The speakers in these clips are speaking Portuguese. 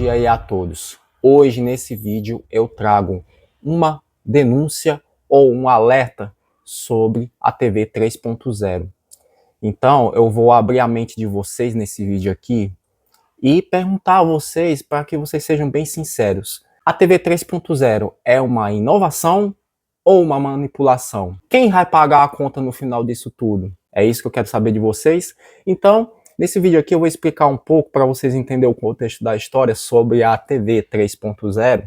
dia aí a todos. Hoje nesse vídeo eu trago uma denúncia ou um alerta sobre a TV 3.0. Então eu vou abrir a mente de vocês nesse vídeo aqui e perguntar a vocês para que vocês sejam bem sinceros. A TV 3.0 é uma inovação ou uma manipulação? Quem vai pagar a conta no final disso tudo? É isso que eu quero saber de vocês. Então, nesse vídeo aqui eu vou explicar um pouco para vocês entenderem o contexto da história sobre a TV 3.0,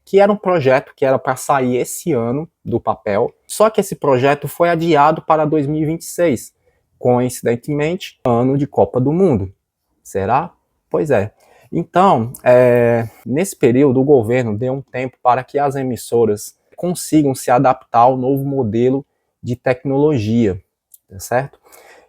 que era um projeto que era para sair esse ano do papel, só que esse projeto foi adiado para 2026, coincidentemente, ano de Copa do Mundo. Será? Pois é. Então, nesse período, o governo deu um tempo para que as emissoras consigam se adaptar ao novo modelo de tecnologia, tá certo?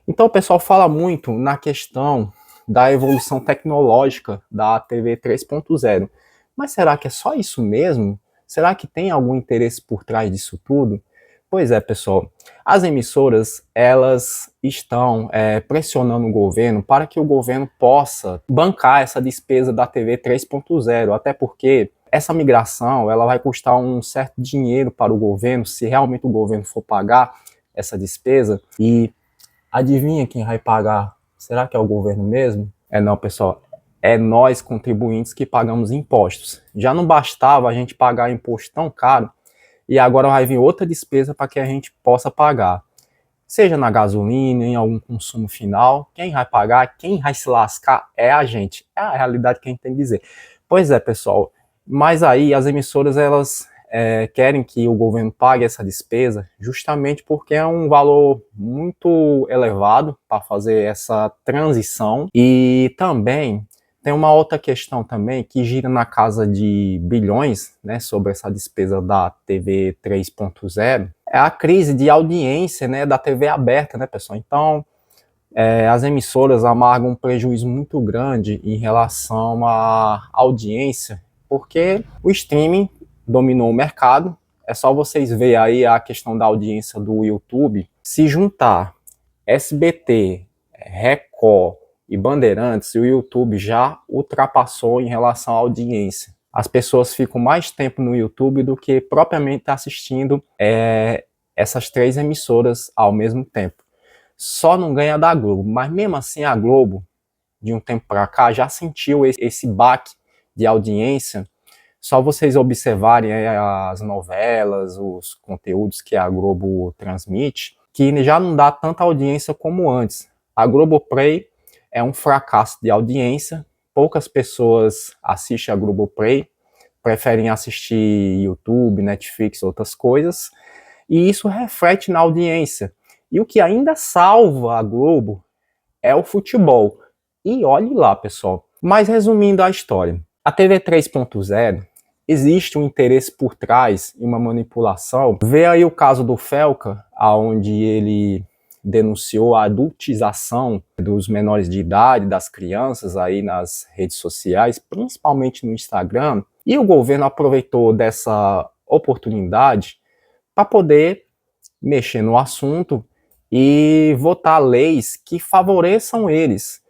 Então, o pessoal fala muito na questão da evolução tecnológica da TV 3.0. Mas será que é só isso mesmo? Será que tem algum interesse por trás disso tudo? Pois é, pessoal, as emissoras, elas estão pressionando o governo para que o governo possa bancar essa despesa da TV 3.0, até porque essa migração ela vai custar um certo dinheiro para o governo, se realmente o governo for pagar essa despesa. E adivinha quem vai pagar? Será que é o governo mesmo? Não, pessoal, é nós contribuintes que pagamos impostos. Já não bastava a gente pagar imposto tão caro, e agora vai vir outra despesa para que a gente possa pagar. Seja na gasolina, em algum consumo final, quem vai pagar, quem vai se lascar é a gente. É a realidade que a gente tem que dizer. Pois é, pessoal, mas aí as emissoras, elas querem que o governo pague essa despesa justamente porque é um valor muito elevado para fazer essa transição. E também tem uma outra questão também que gira na casa de bilhões, né, sobre essa despesa da TV 3.0, é a crise de audiência, né, da TV aberta, né, pessoal? Então, as emissoras amargam um prejuízo muito grande em relação à audiência, porque o streaming dominou o mercado. É só vocês verem aí a questão da audiência do YouTube. Se juntar SBT, Record e Bandeirantes, o YouTube já ultrapassou em relação à audiência. As pessoas ficam mais tempo no YouTube do que propriamente assistindo essas três emissoras ao mesmo tempo. Só não ganha da Globo, mas mesmo assim a Globo, de um tempo para cá, já sentiu esse baque de audiência. Só vocês observarem as novelas, os conteúdos que a Globo transmite, que já não dá tanta audiência como antes. A Globoplay é um fracasso de audiência, poucas pessoas assistem a Globoplay, preferem assistir YouTube, Netflix, outras coisas, e isso reflete na audiência. E o que ainda salva a Globo é o futebol. E olhe lá, pessoal. Mas resumindo a história, a TV 3.0, existe um interesse por trás e uma manipulação. Vê aí o caso do Felca, onde ele denunciou a adultização dos menores de idade, das crianças aí nas redes sociais, principalmente no Instagram, e o governo aproveitou dessa oportunidade para poder mexer no assunto e votar leis que favoreçam eles,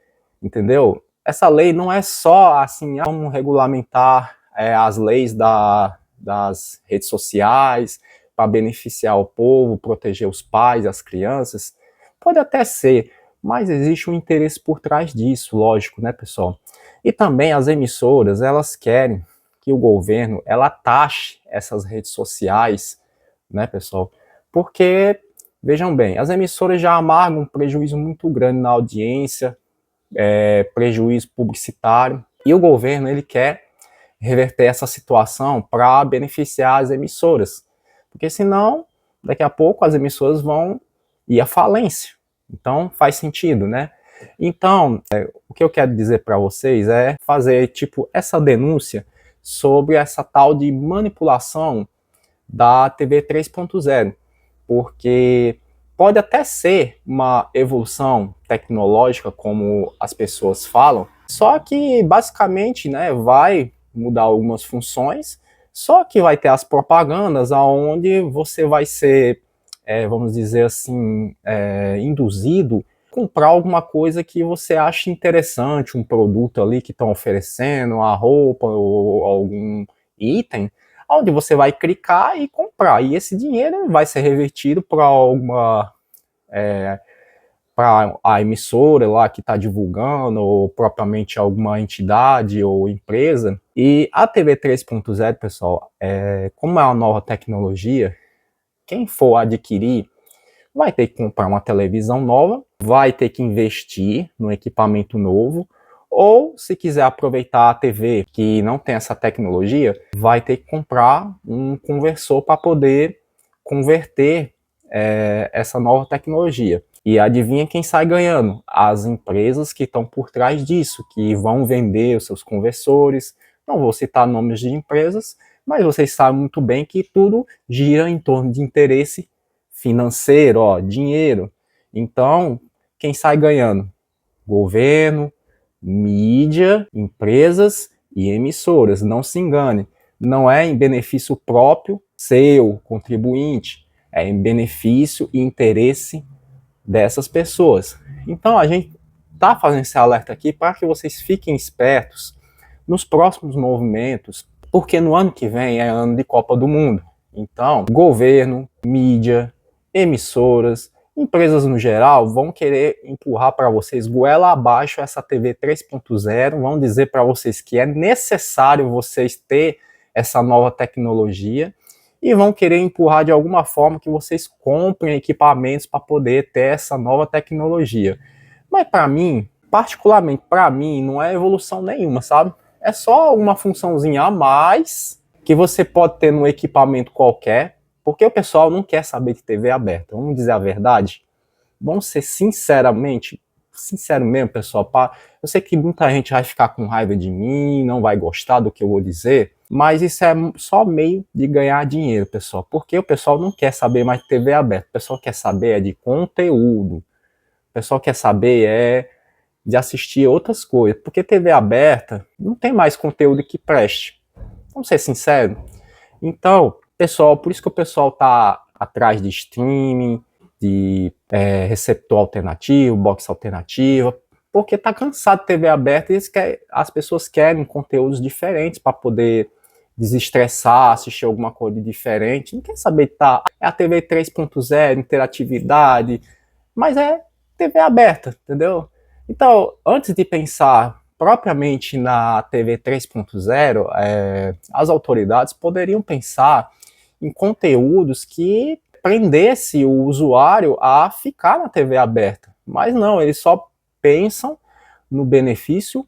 entendeu? Essa lei não é só assim, vamos regulamentar as leis das redes sociais para beneficiar o povo, proteger os pais, as crianças. Pode até ser, mas existe um interesse por trás disso, lógico, né, pessoal? E também as emissoras, elas querem que o governo, ela taxe essas redes sociais, né, pessoal? Porque, vejam bem, as emissoras já amargam um prejuízo muito grande na audiência, prejuízo publicitário, e o governo, ele quer reverter essa situação para beneficiar as emissoras, porque senão, daqui a pouco as emissoras vão ir à falência. Então faz sentido, né? Então, o que eu quero dizer para vocês é fazer tipo essa denúncia sobre essa tal de manipulação da TV 3.0, porque pode até ser uma evolução tecnológica, como as pessoas falam, só que basicamente, né, vai mudar algumas funções, só que vai ter as propagandas onde você vai ser, vamos dizer assim, induzido comprar alguma coisa que você acha interessante, um produto ali que estão oferecendo, uma roupa ou algum item, onde você vai clicar e comprar. E esse dinheiro vai ser revertido para alguma para a emissora lá que está divulgando, ou propriamente alguma entidade ou empresa. E a TV 3.0, pessoal, como é uma nova tecnologia, quem for adquirir vai ter que comprar uma televisão nova, vai ter que investir no equipamento novo, ou se quiser aproveitar a TV que não tem essa tecnologia, vai ter que comprar um conversor para poder converter essa nova tecnologia. E adivinha quem sai ganhando? As empresas que estão por trás disso, que vão vender os seus conversores. Não vou citar nomes de empresas, mas vocês sabem muito bem que tudo gira em torno de interesse financeiro, ó, dinheiro. Então, quem sai ganhando? Governo, mídia, empresas e emissoras. Não se engane, não é em benefício próprio seu, contribuinte, é em benefício e interesse dessas pessoas. Então, a gente está fazendo esse alerta aqui para que vocês fiquem espertos nos próximos movimentos, porque no ano que vem é ano de Copa do Mundo. Então, governo, mídia, emissoras, empresas no geral vão querer empurrar para vocês goela abaixo essa TV 3.0, vão dizer para vocês que é necessário vocês ter essa nova tecnologia e vão querer empurrar de alguma forma que vocês comprem equipamentos para poder ter essa nova tecnologia. Mas para mim, particularmente para mim, não é evolução nenhuma, sabe? É só uma funçãozinha a mais que você pode ter no equipamento qualquer, porque o pessoal não quer saber de TV aberta. Vamos dizer a verdade? Vamos ser sincero mesmo, pessoal. Eu sei que muita gente vai ficar com raiva de mim, não vai gostar do que eu vou dizer, mas isso é só meio de ganhar dinheiro, pessoal. Porque o pessoal não quer saber mais de TV aberta. O pessoal quer saber de conteúdo. O pessoal quer saber de assistir outras coisas. Porque TV aberta não tem mais conteúdo que preste. Vamos ser sinceros. Então, pessoal, por isso que o pessoal tá atrás de streaming, de receptor alternativo, box alternativa, porque tá cansado de TV aberta e as pessoas querem conteúdos diferentes para poder desestressar, assistir alguma coisa diferente. Não quer saber, é a TV 3.0, interatividade, mas é TV aberta, entendeu? Então, antes de pensar propriamente na TV 3.0, as autoridades poderiam pensar em conteúdos que prendesse o usuário a ficar na TV aberta. Mas não, eles só pensam no benefício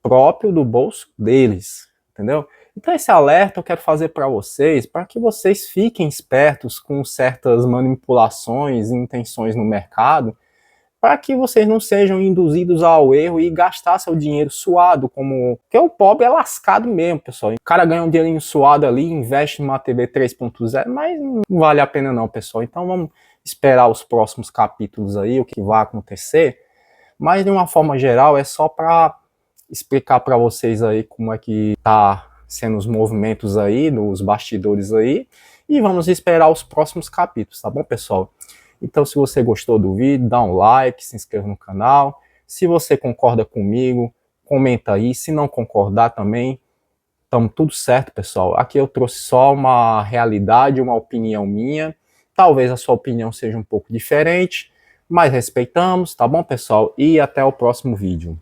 próprio do bolso deles, entendeu? Então esse alerta eu quero fazer para vocês, para que vocês fiquem espertos com certas manipulações e intenções no mercado, para que vocês não sejam induzidos ao erro e gastar seu dinheiro suado, porque o pobre é lascado mesmo, pessoal. O cara ganha um dinheirinho suado ali, investe numa TV 3.0, mas não vale a pena não, pessoal. Então vamos esperar os próximos capítulos aí, o que vai acontecer. Mas de uma forma geral é só para explicar para vocês aí como é que tá sendo os movimentos aí, nos bastidores aí. E vamos esperar os próximos capítulos, tá bom, pessoal? Então, se você gostou do vídeo, dá um like, se inscreva no canal. Se você concorda comigo, comenta aí. Se não concordar também, estamos tudo certo, pessoal. Aqui eu trouxe só uma realidade, uma opinião minha. Talvez a sua opinião seja um pouco diferente, mas respeitamos, tá bom, pessoal? E até o próximo vídeo.